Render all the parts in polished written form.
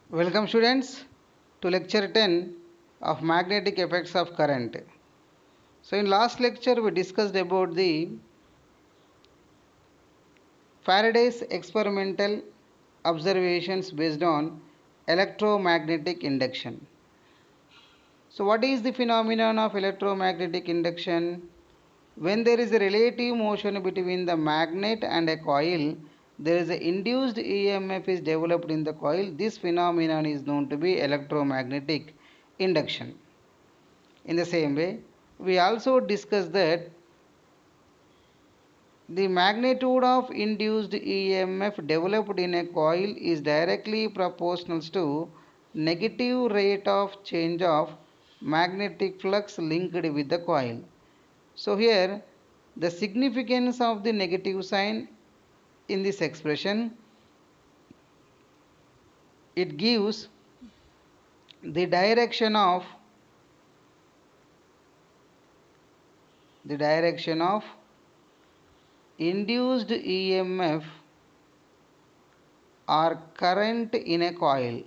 Welcome students to lecture 10 of magnetic effects of current. So in last lecture we discussed about the Faraday's experimental observations based on electromagnetic induction. So what is the phenomenon of electromagnetic induction? When there is a relative motion between the magnet and a coil, there is an induced EMF is developed in the coil. This phenomenon is known to be electromagnetic induction. In the same way, we also discussed that the magnitude of induced EMF developed in a coil is directly proportional to negative rate of change of magnetic flux linked with the coil. So here the significance of the negative sign in this expression, it gives the direction of induced EMF or current in a coil.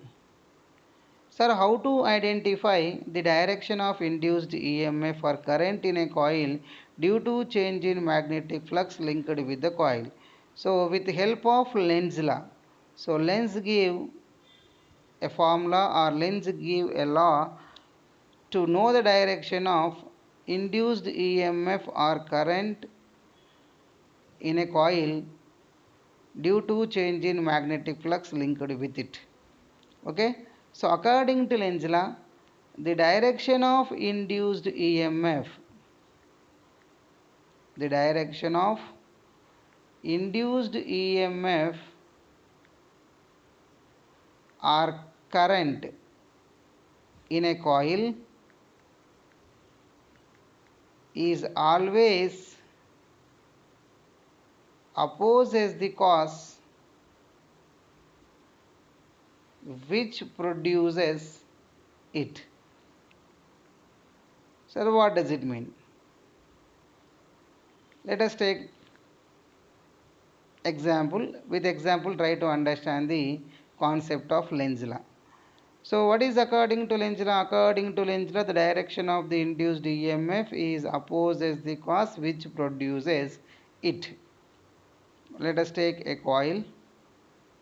Sir, how to identify the direction of induced EMF or current in a coil due to change in magnetic flux linked with the coil? So, with the help of Lenz law. So, Lenz give a formula or Lenz give a law to know the direction of induced EMF or current in a coil due to change in magnetic flux linked with it. Okay, so according to Lenz law, the direction of induced EMF, the direction of induced EMF or current in a coil is always opposes the cause which produces it. So what does it mean? Let us take example. With example, try to understand the concept of Lenz law. So what is according to Lenz law? According to Lenz law, the direction of the induced EMF is opposes the cause which produces it. Let us take a coil.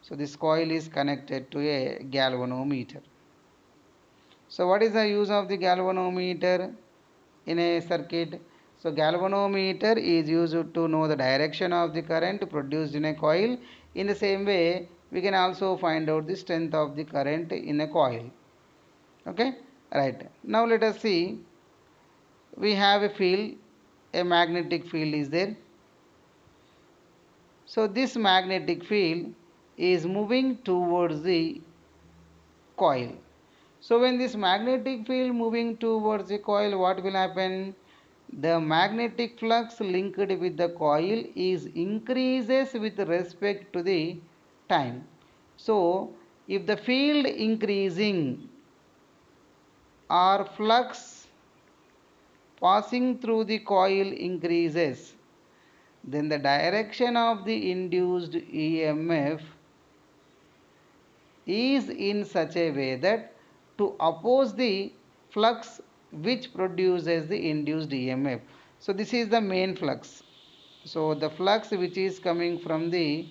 So this coil is connected to a galvanometer. So what is the use of the galvanometer in a circuit? So galvanometer is used to know the direction of the current produced in a coil. In the same way, we can also find out the strength of the current in a coil. Okay, right. Now let us see. We have a field, a magnetic field is there. So this magnetic field is moving towards the coil. So when this magnetic field moving towards the coil, what will happen? The magnetic flux linked with the coil is increases with respect to the time. So if the field increasing or flux passing through the coil increases, then the direction of the induced EMF is in such a way that to oppose the flux which produces the induced EMF. So this is the main flux. So the flux which is coming from the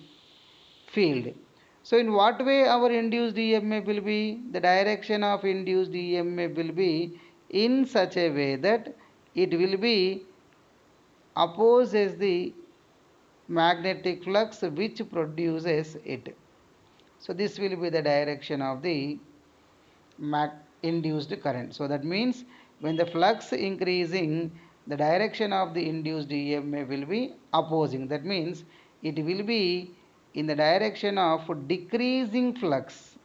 field. So in what way our induced EMF will be? The direction of induced EMF will be in such a way that it will be opposes the magnetic flux which produces it. So this will be the direction of the induced current. So that means when the flux increasing, the direction of the induced EMF will be opposing. That means it will be in the direction of decreasing flux.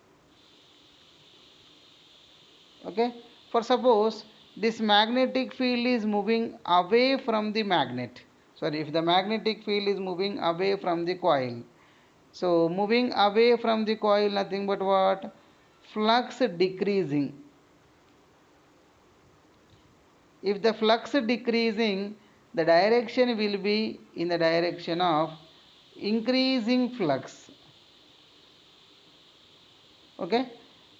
Okay, for suppose this magnetic field is moving away from the magnet. Sorry, if the magnetic field is moving away from the coil, so moving away from the coil, nothing but what? Flux decreasing. If the flux decreasing, the direction will be in the direction of increasing flux. Okay.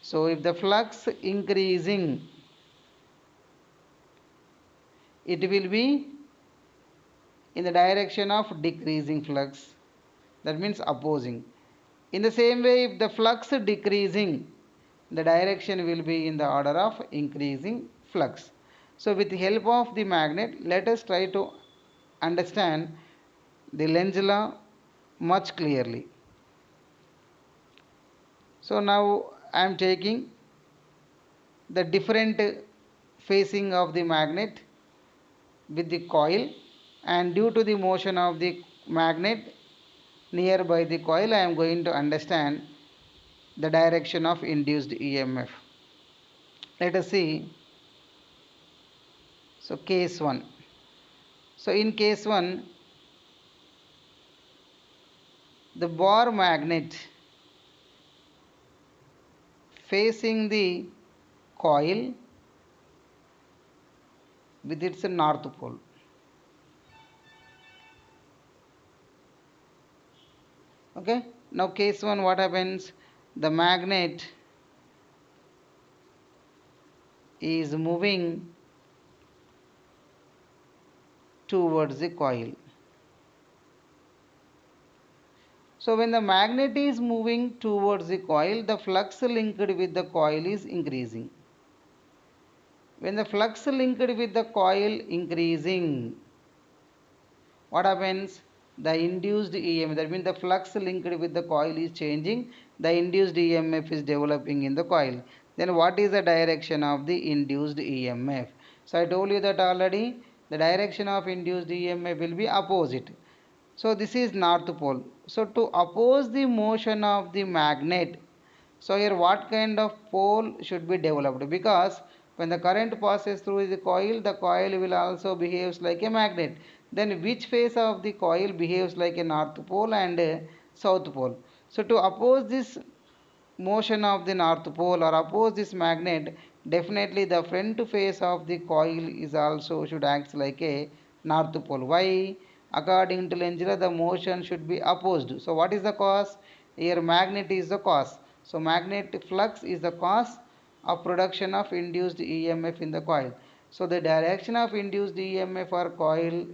So if the flux increasing, it will be in the direction of decreasing flux, that means opposing. In the same way, if the flux decreasing, the direction will be in the order of increasing flux. So with the help of the magnet, let us try to understand the Lenz law much clearly. So now I am taking the different facing of the magnet with the coil, and due to the motion of the magnet nearby the coil, I am going to understand the direction of induced EMF. Let us see. So case 1. So in case 1, the bar magnet facing the coil with its north pole. Okay, now case 1, what happens? The magnet is moving towards the coil. So when the magnet is moving towards the coil, the flux linked with the coil is increasing. When the flux linked with the coil increasing, what happens? The induced EMF, that means the flux linked with the coil is changing, the induced EMF is developing in the coil. Then what is the direction of the induced EMF? So I told you that already, the direction of induced EMF will be opposite. So this is north pole. So to oppose the motion of the magnet, so here what kind of pole should be developed? Because when the current passes through the coil will also behaves like a magnet. Then which phase of the coil behaves like a north pole and a south pole? So to oppose this motion of the north pole or oppose this magnet, definitely the front face of the coil is also should act like a north pole. Why? According to Lenz law, the motion should be opposed. So what is the cause? Here magnet is the cause. So magnetic flux is the cause of production of induced EMF in the coil. So the direction of induced EMF or coil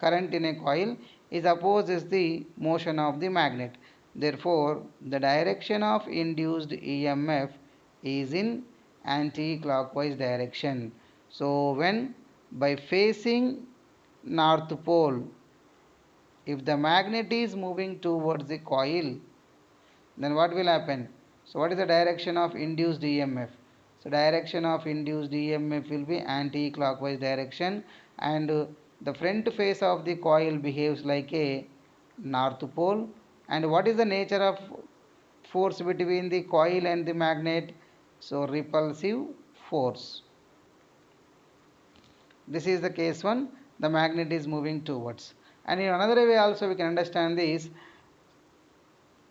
current in a coil is opposes the motion of the magnet. Therefore, the direction of induced EMF is in anti-clockwise direction. So when by facing north pole, if the magnet is moving towards the coil, then what will happen? So what is the direction of induced EMF? So direction of induced EMF will be anti-clockwise direction, and the front face of the coil behaves like a north pole. And what is the nature of force between the coil and the magnet? So repulsive force. This is the case 1, the magnet is moving towards. And in another way also we can understand this.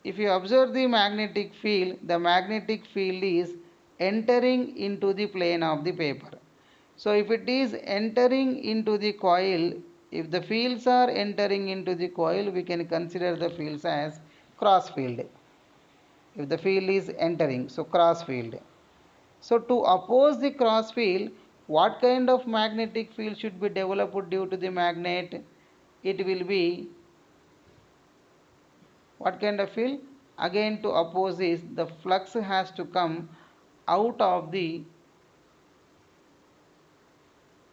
If you observe the magnetic field is entering into the plane of the paper. So if it is entering into the coil, if the fields are entering into the coil, we can consider the fields as cross field. If the field is entering, so cross field. So to oppose the cross field, what kind of magnetic field should be developed due to the magnet? It will be what kind of field? Again, to oppose this, the flux has to come out of the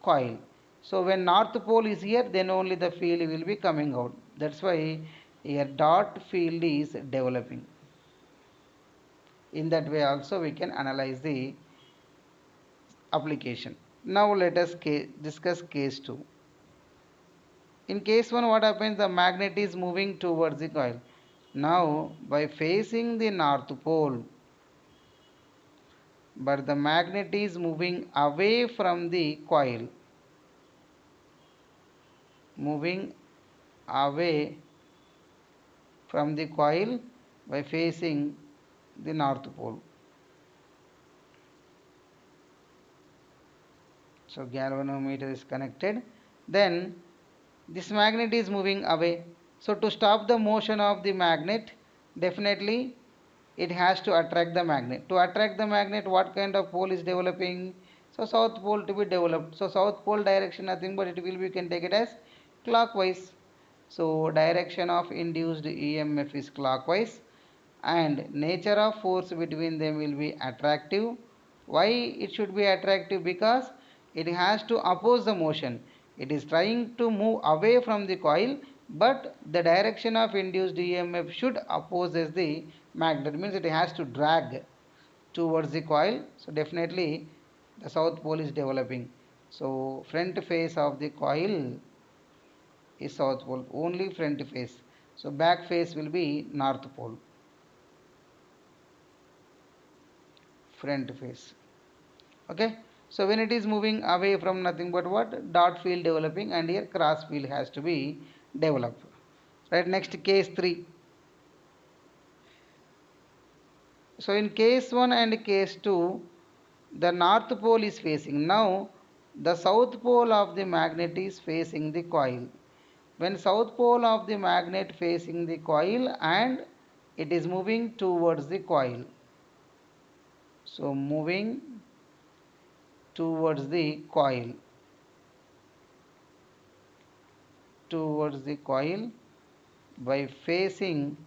coil. So when north pole is here, then only the field will be coming out. That's why here dot field is developing. In that way also we can analyze the application. Now let us discuss case 2. In case 1, what happens? The magnet is moving towards the coil. Now by facing the north pole, but the magnet is moving away from the coil, moving away from the coil by facing the north pole. So galvanometer is connected. Then this magnet is moving away. So to stop the motion of the magnet, definitely it has to attract the magnet. To attract the magnet, what kind of pole is developing? So south pole to be developed. So south pole direction nothing but it will be, you can take it as clockwise. So direction of induced EMF is clockwise, and nature of force between them will be attractive. Why it should be attractive? Because it has to oppose the motion. It is trying to move away from the coil, but the direction of induced EMF should opposes the magnet, means it has to drag towards the coil. So definitely the south pole is developing. So front face of the coil is south pole, only front face. So back face will be north pole. Front face. Okay, so when it is moving away from nothing but what, dot field developing, and here cross field has to be developed. Right, next case 3. So in case 1 and case 2, the north pole is facing. Now the south pole of the magnet is facing the coil. When south pole of the magnet facing the coil and it is moving towards the coil. So moving towards the coil, towards the coil by facing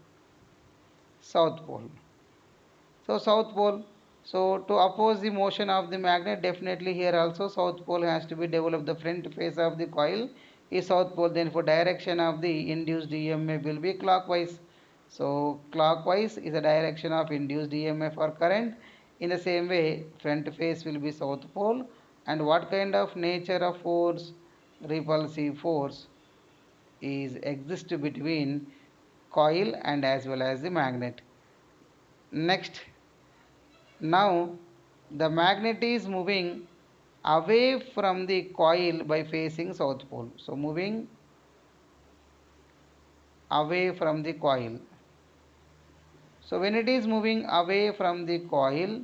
south pole. So south pole. So to oppose the motion of the magnet, definitely here also south pole has to be developed. The front face of the coil is south pole. Then for direction of the induced EMF will be clockwise. So clockwise is the direction of induced EMF or current. In the same way, front face will be south pole. And what kind of nature of force? Repulsive force is exist between coil and as well as the magnet. Next, now the magnet is moving away from the coil by facing south pole. So moving away from the coil. So when it is moving away from the coil,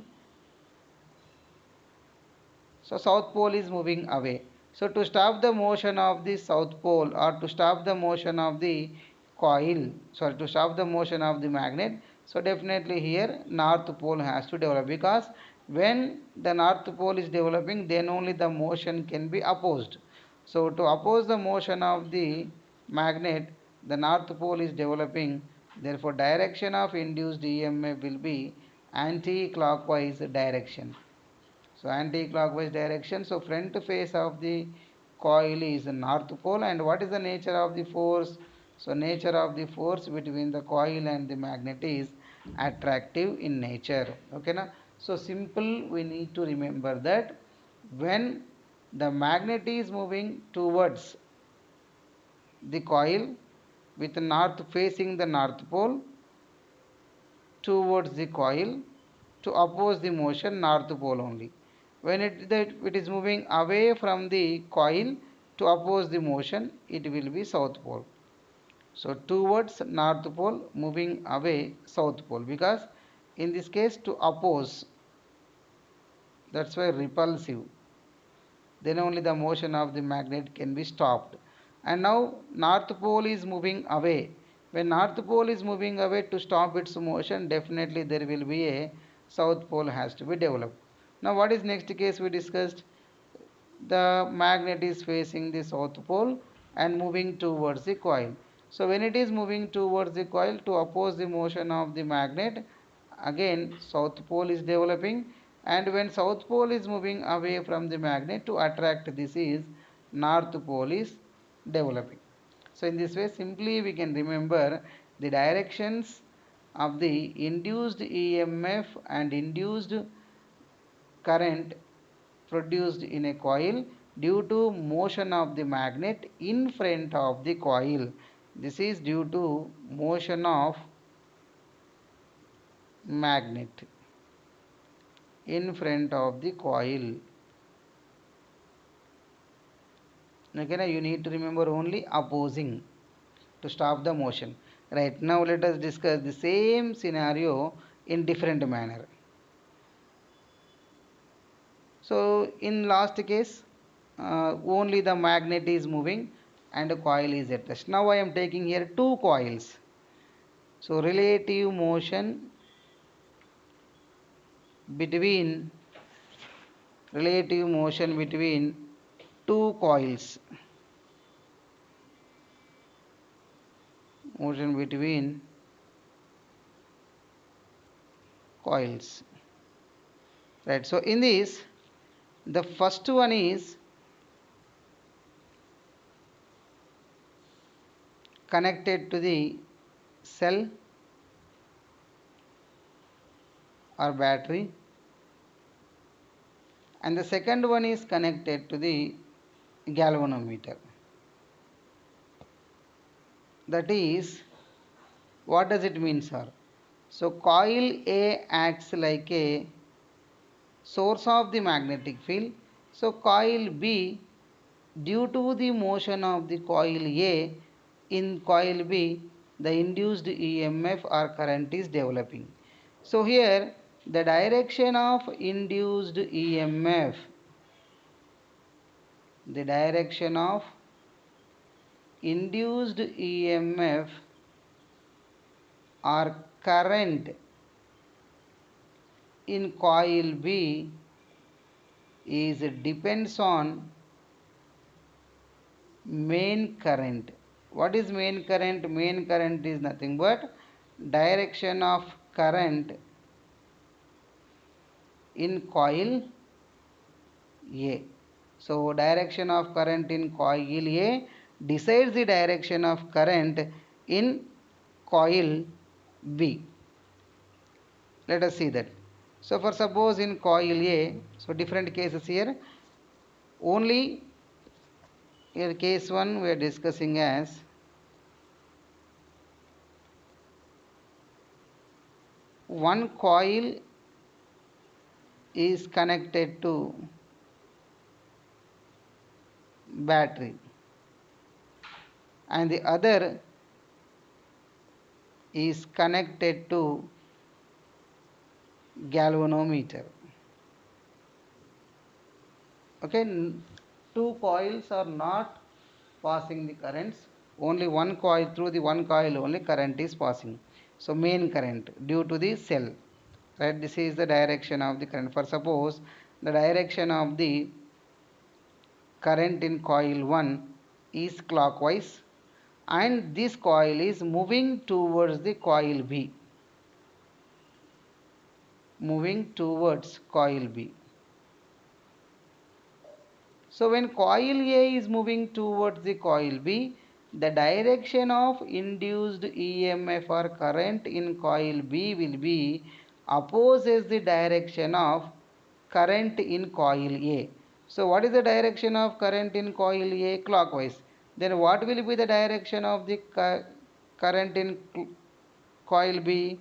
so south pole is moving away. So to stop the motion of the south pole, or to stop the motion of the coil, sorry, to stop the motion of the magnet, so definitely here north pole has to develop, because when the north pole is developing, then only the motion can be opposed. So to oppose the motion of the magnet, the north pole is developing. Therefore direction of induced EMF will be anti-clockwise direction. So anti-clockwise direction. So front face of the coil is north pole. And what is the nature of the force? So nature of the force between the coil and the magnet is attractive in nature. Okay na? So simple, we need to remember that when the magnet is moving towards the coil with north facing the north pole, towards the coil, to oppose the motion north pole only. When it is moving away from the coil to oppose the motion, it will be south pole. So towards north pole, moving away south pole, because in this case to oppose, that's why repulsive, then only the motion of the magnet can be stopped. And now north pole is moving away. When north pole is moving away, to stop its motion, definitely there will be a south pole has to be developed. Now what is next case we discussed? The magnet is facing the south pole and moving towards the coil. So when it is moving towards the coil, to oppose the motion of the magnet, again south pole is developing. And when south pole is moving away from the magnet, to attract this is north pole is developing. So in this way simply we can remember the directions of the induced EMF and induced current produced in a coil due to motion of the magnet in front of the coil. This is due to motion of magnet in front of the coil. Okay, now you need to remember only opposing to stop the motion. Right, now let us discuss the same scenario in different manner. So in last case, only the magnet is moving and a coil is at rest. Now I am taking here two coils. So relative motion between relative motion between two coils, motion between coils, right? So in this, the first one is connected to the cell or battery, and the second one is connected to the galvanometer. That is, what does it mean, sir? So coil A acts like a source of the magnetic field. So coil B, due to the motion of the coil A, in coil B the induced EMF or current is developing. So here the direction of induced EMF, the direction of induced EMF or current in coil B is depends on main current. What is main current? Main current is nothing but direction of current in coil A. So direction of current in coil A decides the direction of current in coil B. Let us see that. So for suppose in coil A, so different cases here, only here case 1 we are discussing as one coil is connected to battery and the other is connected to galvanometer. Okay, two coils are not passing the currents, only one coil, through the one coil only current is passing. So main current due to the cell, right? This is the direction of the current. For suppose the direction of the current in coil 1 is clockwise and this coil is moving towards the coil B, moving towards coil B. So when coil A is moving towards the coil B, the direction of induced EMF or current in coil B will be opposes the direction of current in coil A. So what is the direction of current in coil A? Clockwise. Then what will be the direction of the current in coil B?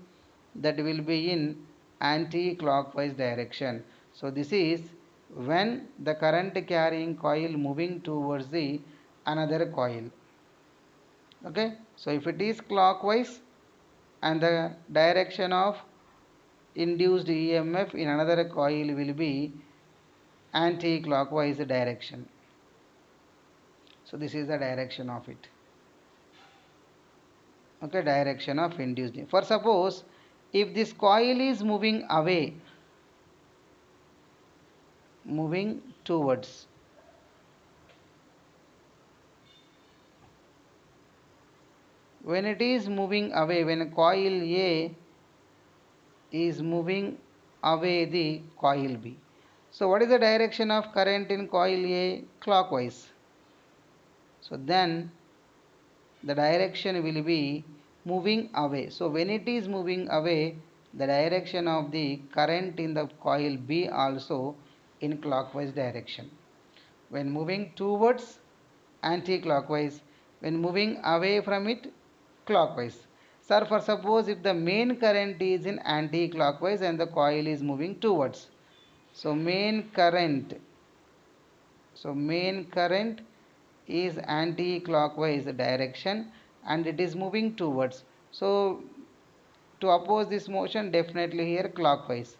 That will be in anti-clockwise direction. So this is when the current carrying coil moving towards the another coil. Okay, so if it is clockwise and the direction of induced EMF in another coil will be anti-clockwise direction. So this is the direction of it. Okay, direction of induced. For suppose if this coil is moving away, moving towards, when it is moving away, when coil A is moving away the coil B. So what is the direction of current in coil A? Clockwise. So then the direction will be moving away. So when it is moving away, the direction of the current in the coil B also in clockwise direction. When moving towards, anti-clockwise. When moving away from it, clockwise. Sir, for suppose if the main current is in anti-clockwise and the coil is moving towards. So main current is anti-clockwise direction and it is moving towards. So to oppose this motion, definitely here clockwise.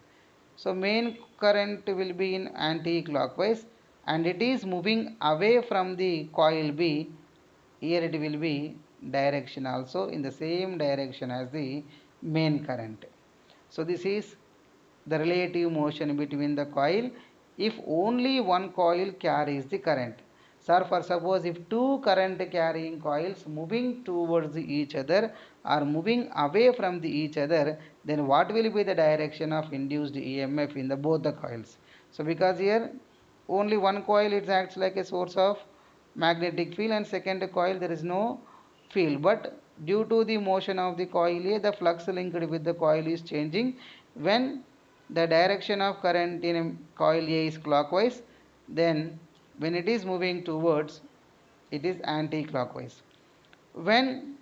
So main current will be in anti-clockwise and it is moving away from the coil B. Here it will be direction also in the same direction as the main current. So this is the relative motion between the coil if only one coil carries the current. Sir, for suppose if two current carrying coils moving towards each other or moving away from each other, then what will be the direction of induced EMF in the both the coils? So because here only one coil, it acts like a source of magnetic field, and second coil there is no field, but due to the motion of the coil A, the flux linked with the coil is changing. When the direction of current in coil A is clockwise, then when it is moving towards, it is anti-clockwise. When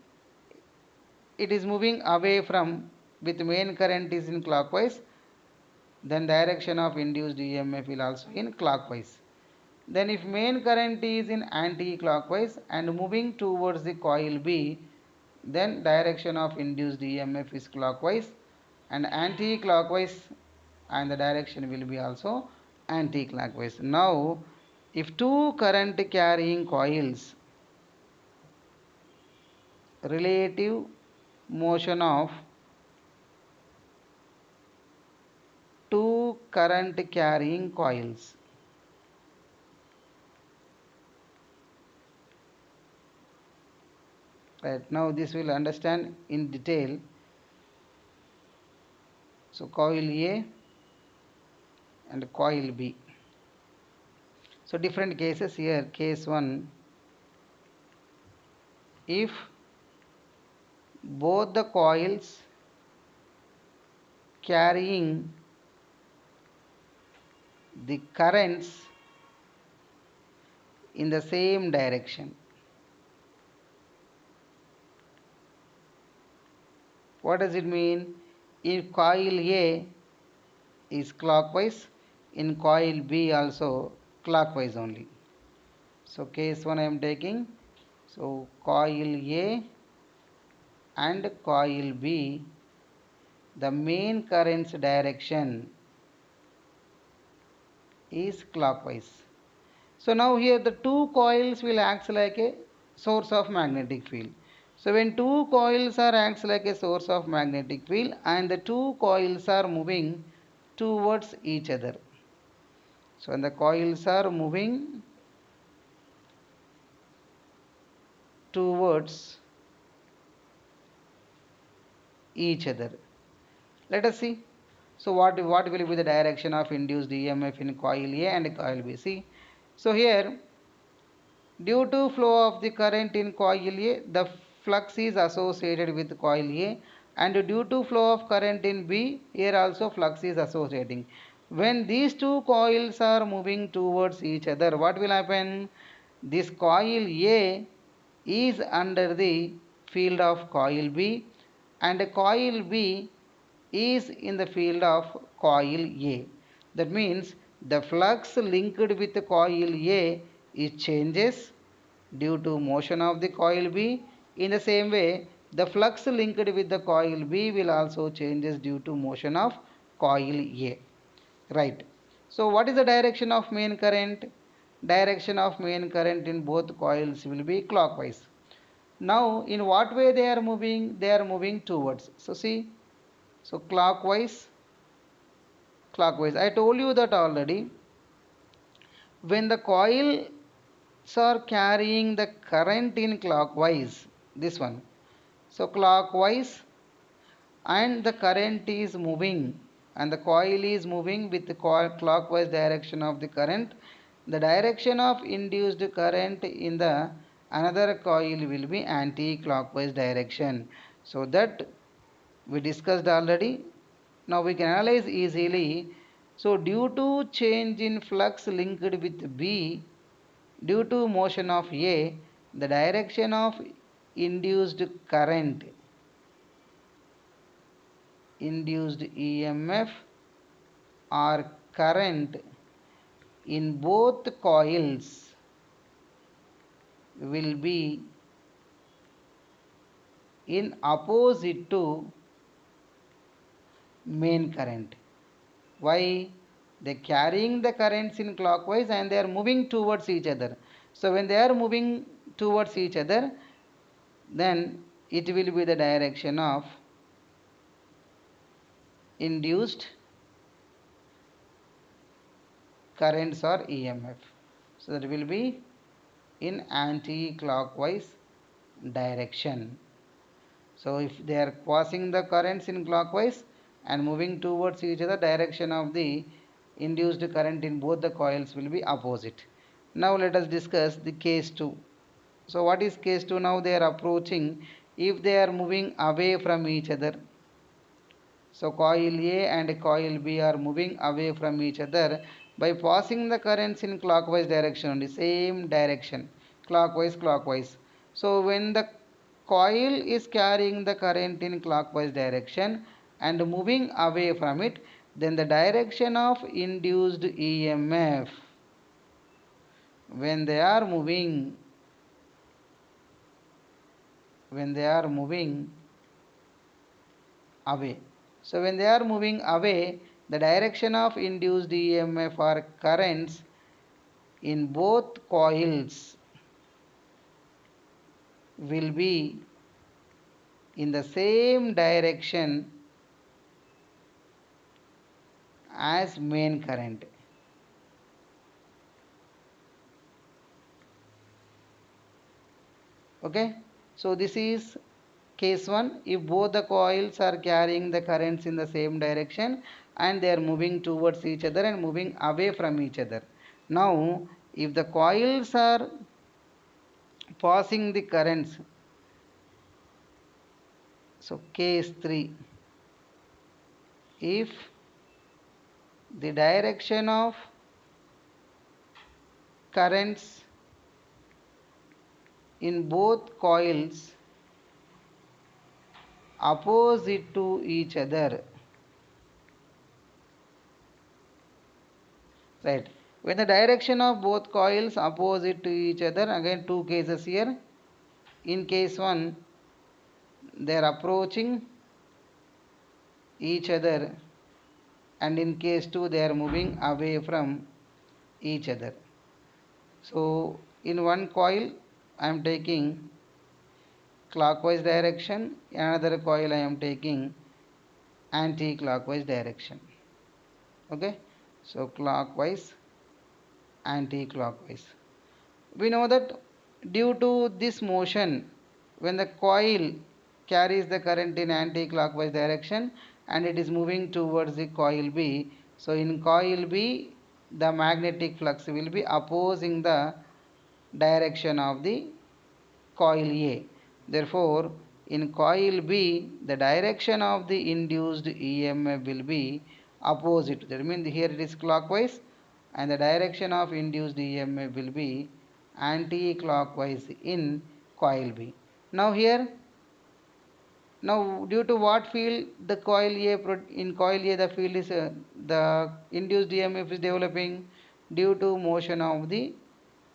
it is moving away from, with main current is in clockwise, then direction of induced EMF will also in clockwise. Then if main current is in anti-clockwise and moving towards the coil B, then direction of induced EMF is clockwise and anti-clockwise, and the direction will be also anti-clockwise. Now if two current carrying coils, relative motion of two current carrying coils, right, now this will understand in detail. So coil A and coil B. So different cases here. Case 1, if both the coils carrying the currents in the same direction. What does it mean? If coil A is clockwise, in coil B also clockwise only. So case 1 I am taking. So coil A and coil B, the main current's direction is clockwise. So now here the two coils will act like a source of magnetic field. So when two coils are acts like a source of magnetic field and the two coils are moving towards each other. So when the coils are moving towards each other. Let us see. So what will be the direction of induced EMF in coil A and coil B? See. So here, due to flow of the current in coil A, the flux is associated with coil A, and due to flow of current in B, here also flux is associating. When these two coils are moving towards each other, what will happen? This coil A is under the field of coil B and coil B is in the field of coil A. That means the flux linked with the coil A is changes due to motion of the coil B. In the same way, the flux linked with the coil B will also changes due to motion of coil A. Right. So what is the direction of main current? Direction of main current in both coils will be clockwise. Now in what way they are moving? They are moving towards. So see, so clockwise, clockwise. I told you that already. When the coils are carrying the current in clockwise, this one. So clockwise, and the current is moving and the coil is moving with the clockwise direction of the current, the direction of induced current in the another coil will be anti-clockwise direction. So that we discussed already. Now we can analyze easily. So due to change in flux linked with B, due to motion of A, the direction of induced current, induced EMF or current in both coils will be in opposite to main current. Why? They are carrying the currents in clockwise and they are moving towards each other. So when they are moving towards each other, then it will be the direction of induced currents or EMF. So that will be in anti-clockwise direction. So if they are passing the currents in clockwise and moving towards each other, direction of the induced current in both the coils will be opposite. Now let us discuss the case 2. So what is case 2? Now they are approaching. If they are moving away from each other, so coil A and coil B are moving away from each other by passing the currents in clockwise direction, only same direction, clockwise. So when the coil is carrying the current in clockwise direction and moving away from it, then the direction of induced EMF when they are moving away. So when they are moving away, the direction of induced EMF or currents in both coils will be in the same direction as main current. Okay, so this is case 1. If both the coils are carrying the currents in the same direction and they are moving towards each other and moving away from each other. Now if the coils are passing the currents, so case 3, if the direction of currents in both coils opposite to each other, right? When the direction of both coils opposite to each other, again two cases here. In case 1, they are approaching each other, and in case 2, they are moving away from each other. So in one coil I am taking clockwise direction, another coil I am taking anti-clockwise direction. Okay, so clockwise, anti-clockwise. We know that due to this motion, when the coil carries the current in anti-clockwise direction and it is moving towards the coil B, so in coil B the magnetic flux will be opposing the direction of the coil A. Therefore in coil B the direction of the induced EMF will be opposite. That means here it is clockwise and the direction of induced EMF will be anti-clockwise in coil B. Now here, now due to what field the coil A, in coil A the field is the induced EMF is developing due to motion of the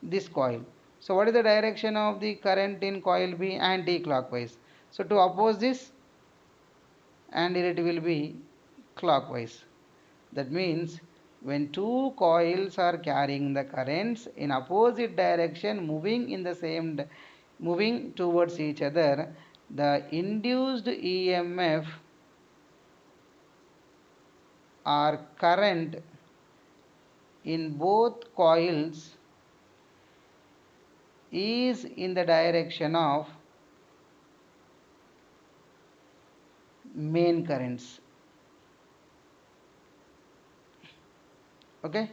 this coil. So what is the direction of the current in coil B? Anti-clockwise. So to oppose this, and it will be clockwise. That means when two coils are carrying the currents in opposite direction moving towards each other, the induced EMF or current in both coils is in the direction of main currents. Okay,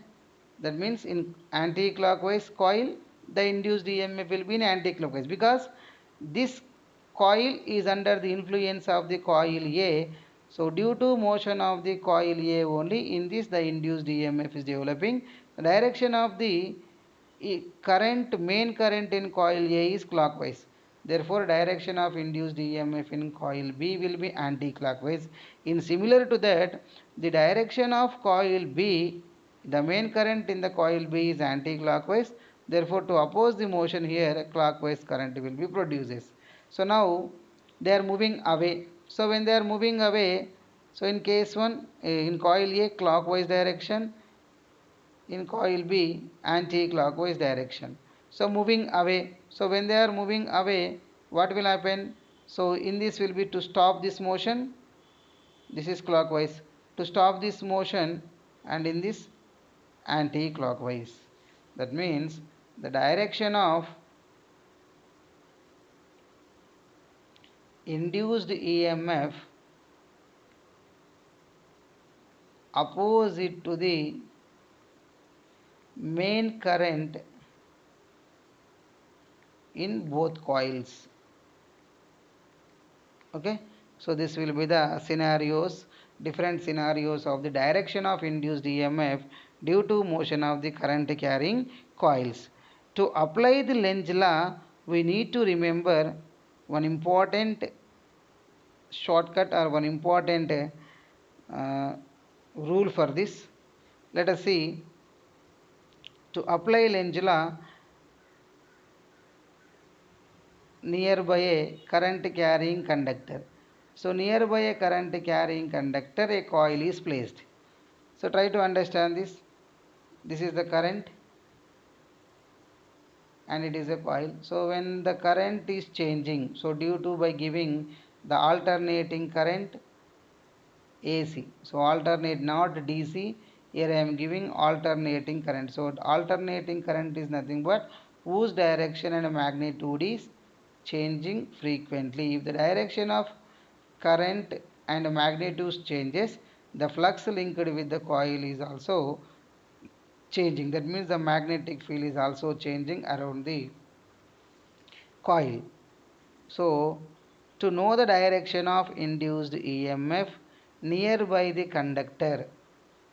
that means in anti-clockwise coil the induced EMF will be in anti-clockwise, because this coil is under the influence of the coil A. So due to motion of the coil A only, in this the induced EMF is developing. The direction of the main current in coil A is clockwise. Therefore direction of induced EMF in coil B will be anti-clockwise. In similar to that, the direction of coil B, the main current in the coil B is anti-clockwise. Therefore to oppose the motion here, clockwise current will be produced. So now they are moving away. So when they are moving away, so in case 1, in coil A clockwise direction, in coil B anti-clockwise direction. So moving away. So when they are moving away, what will happen? So in this will be to stop this motion. This is clockwise. To stop this motion, and in this anti-clockwise. That means the direction of induced EMF opposite to the main current in both coils. Okay, so this will be the scenarios, different scenarios of the direction of induced EMF due to motion of the current carrying coils. To apply the Lenz law, we need to remember one important shortcut or one important uh, rule for this. Let us see. To apply Lenz law, nearby a current carrying conductor. So nearby a current carrying conductor, a coil is placed. So try to understand this. This is the current and it is a coil. So when the current is changing, so due to by giving the alternating current AC. So alternate, not DC. Here I am giving alternating current. So alternating current is nothing but whose direction and magnitude is changing frequently. If the direction of current and magnitude changes, the flux linked with the coil is also changing. That means the magnetic field is also changing around the coil. So to know the direction of induced EMF nearby the conductor.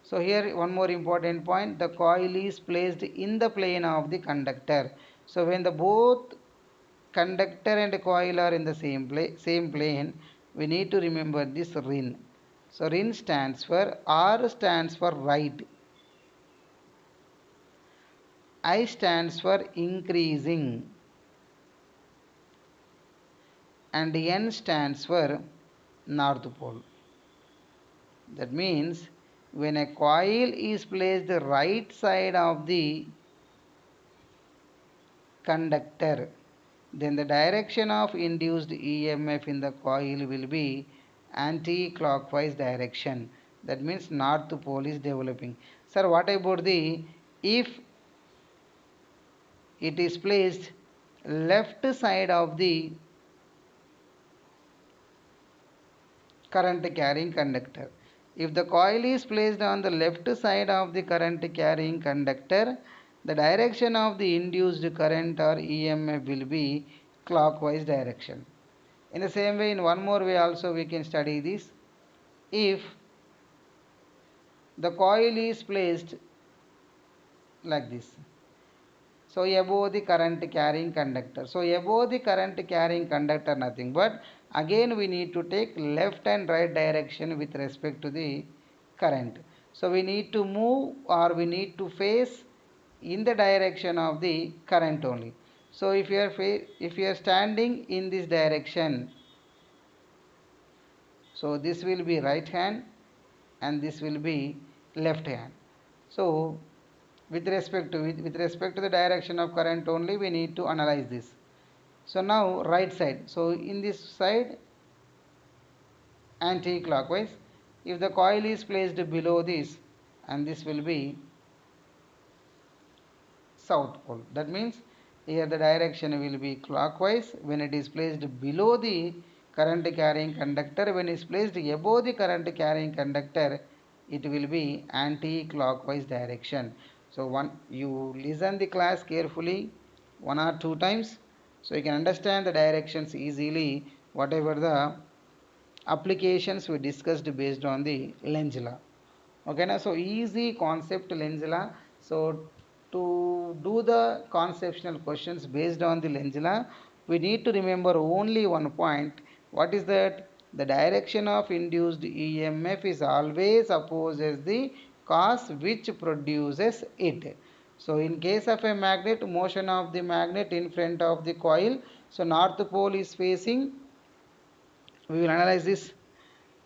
So here one more important point, the coil is placed in the plane of the conductor. So when the both conductor and coil are in the same plane, we need to remember this RIN. So RIN stands for, R stands for right, I stands for increasing, and N stands for north pole. That means when a coil is placed the right side of the conductor, then the direction of induced EMF in the coil will be anti-clockwise direction. That means north pole is developing. Sir, what about the, if it is placed left side of the current carrying conductor? If the coil is placed on the left side of the current carrying conductor, the direction of the induced current or EMF will be clockwise direction. In the same way, in one more way also we can study this. If the coil is placed like this, so above the current carrying conductor. So above the current carrying conductor nothing but again we need to take left and right direction with respect to the current. So we need to move or we need to face in the direction of the current only. So if you are standing in this direction, so this will be right hand and this will be left hand. So with respect to the direction of current only we need to analyze this. So now right side, so in this side anti-clockwise, if the coil is placed below this, and this will be south pole. That means here the direction will be clockwise when it is placed below the current carrying conductor. When it is placed above the current carrying conductor, it will be anti-clockwise direction. So you listen the class carefully 1 or 2 times, so you can understand the directions easily, whatever the applications we discussed based on the Lenz law. Okay, now so easy concept Lenz law. So to do the conceptual questions based on the Lenz law, we need to remember only one point. What is that? The direction of induced EMF is always opposes the cause which produces it. So in case of a magnet, motion of the magnet in front of the coil, so north pole is facing, we will analyze this.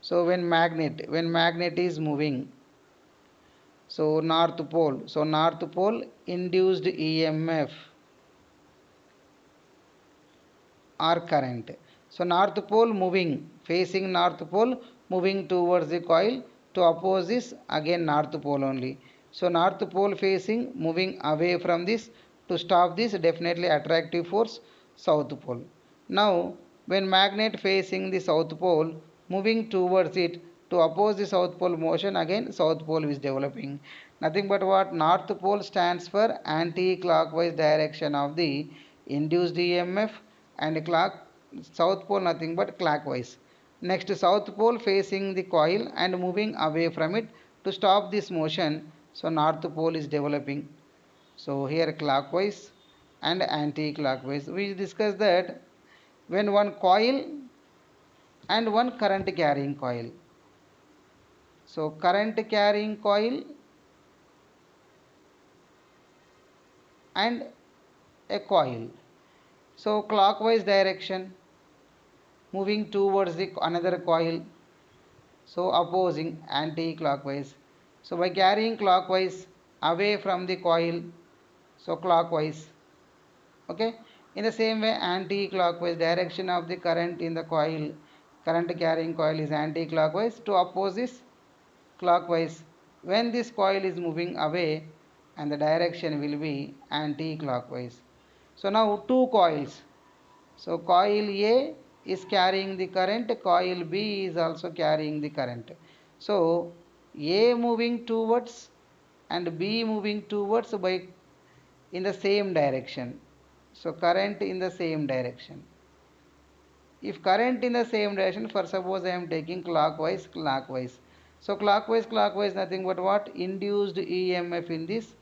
So when magnet is moving, so north pole induced EMF or current. So north pole moving, facing north pole, moving towards the coil, to oppose this again north pole only. So north pole facing moving away from this, to stop this definitely attractive force south pole. Now when magnet facing the south pole moving towards it to oppose the south pole motion, again south pole is developing. Nothing but what? North pole stands for anti-clockwise direction of the induced EMF, and south pole nothing but clockwise. Next, south pole facing the coil and moving away from it to stop this motion. So north pole is developing. So here clockwise and anti-clockwise. We discussed that when one coil and one current carrying coil. So current carrying coil and a coil. So clockwise direction moving towards the another coil. So opposing anti-clockwise. So by carrying clockwise away from the coil, so clockwise. Okay. In the same way, anti-clockwise direction of the current in the coil, current carrying coil is anti-clockwise, to oppose this clockwise when this coil is moving away, and the direction will be anti-clockwise. So now two coils. So coil A is carrying the current, coil B is also carrying the current. So A moving towards and B moving towards by in the same direction. So current in the same direction. If current in the same direction, for suppose I am taking clockwise. So clockwise nothing but what? Induced EMF in this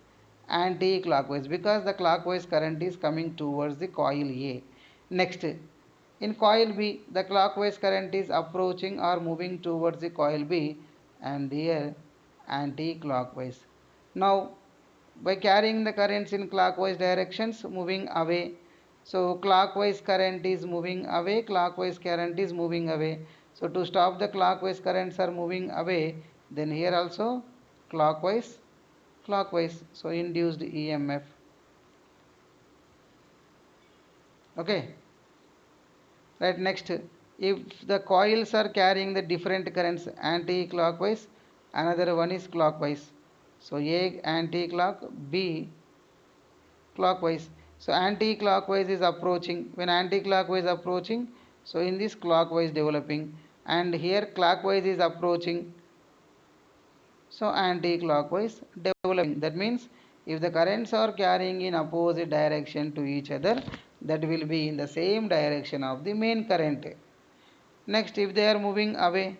anti-clockwise, because the clockwise current is coming towards the coil A. Next, in coil B, the clockwise current is approaching or moving towards the coil B, and here anti-clockwise. Now by carrying the currents in clockwise directions moving away, so clockwise current is moving away, clockwise current is moving away. So to stop the clockwise currents are moving away, then here also clockwise, so induced EMF. Okay, right. Next, if the coils are carrying the different currents anti-clockwise, another one is clockwise. So A anti-clock, B clockwise. So anti-clockwise is approaching. When anti-clockwise approaching, so in this clockwise developing, and here clockwise is approaching, so anti-clockwise developing. That means if the currents are carrying in opposite direction to each other, that will be in the same direction of the main current. Next, if they are moving away,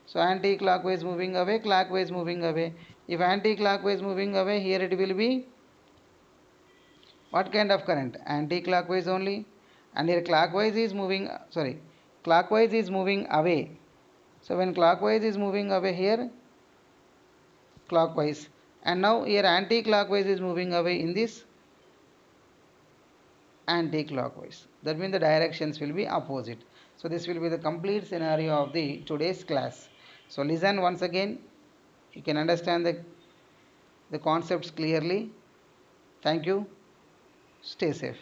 so anti-clockwise moving away, clockwise moving away. If anti-clockwise moving away, here it will be what kind of current? Anti-clockwise only. And here clockwise is moving, clockwise is moving away. So when clockwise is moving away, here clockwise, and now here anti-clockwise is moving away in this anti-clockwise. That means the directions will be opposite. So this will be the complete scenario of the today's class. So listen once again. You can understand the concepts clearly. Thank you. Stay safe.